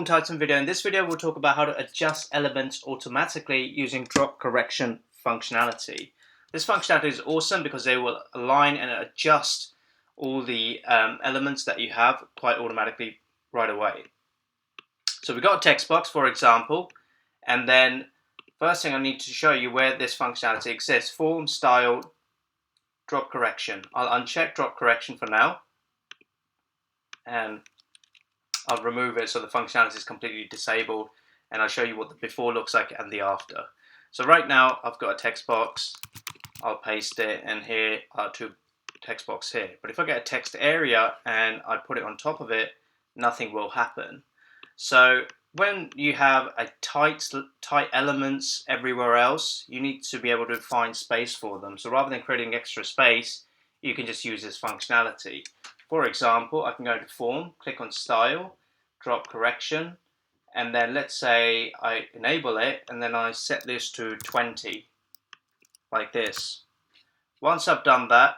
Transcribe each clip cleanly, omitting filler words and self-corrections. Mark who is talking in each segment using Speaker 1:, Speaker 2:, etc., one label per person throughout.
Speaker 1: Titan video. In this video, we'll talk about how to adjust elements automatically using drop correction functionality. This functionality is awesome because they will align and adjust all the elements that you have quite automatically right away. So we've got a text box, for example, and then first thing I need to show you where this functionality exists: form, style, drop correction. I'll uncheck drop correction for now, and I'll remove it so the functionality is completely disabled, and I'll show you what the before looks like and the after. So right now I've got a text box, I'll paste it, and here are two text boxes here. But if I get a text area and I put it on top of it, nothing will happen. So when you have a tight elements everywhere else, you need to be able to find space for them. So rather than creating extra space, you can just use this functionality. For example, I can go to form, click on style, drop correction, and then let's say I enable it, and then I set this to 20, like this. Once I've done that,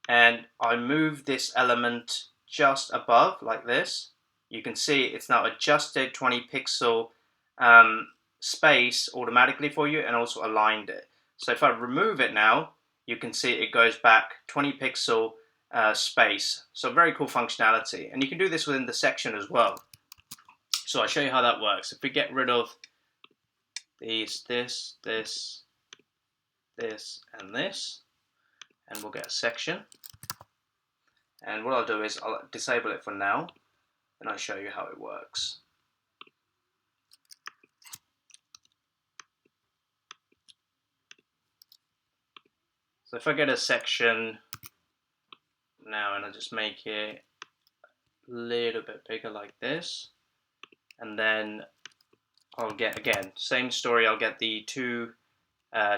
Speaker 1: and I move this element just above, like this, you can see it's now adjusted 20 pixel space automatically for you, and also aligned it. So if I remove it now, you can see it goes back 20 pixel space. So very cool functionality, and you can do this within the section as well. So I'll show you how that works. If we get rid of these, this, and this, and we'll get a section. And what I'll do is I'll disable it for now, and I'll show you how it works. So if I get a section now, and I just make it a little bit bigger like this, and then I'll get, again, same story, I'll get the two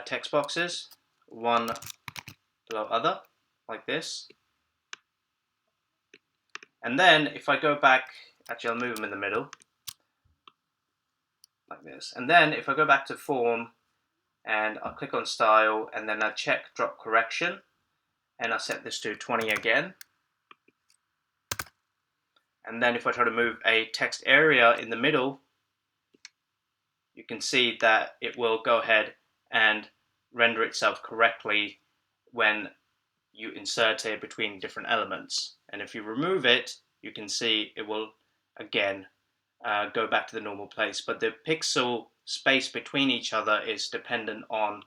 Speaker 1: text boxes, one below other, like this. And then if I go back, actually I'll move them in the middle, like this. And then if I go back to form, and I'll click on style, and then I'll check drop correction, and I'll set this to 20 again. And then if I try to move a text area in the middle, you can see that it will go ahead and render itself correctly when you insert it between different elements. And if you remove it, you can see it will again go back to the normal place. But the pixel space between each other is dependent on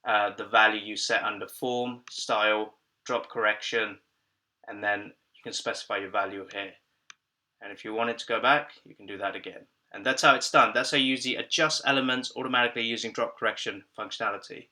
Speaker 1: the value you set under form, style, drop correction, and then you can specify your value here. And if you want it to go back, you can do that again. And that's how it's done. That's how you use the adjust elements automatically using drop correction functionality.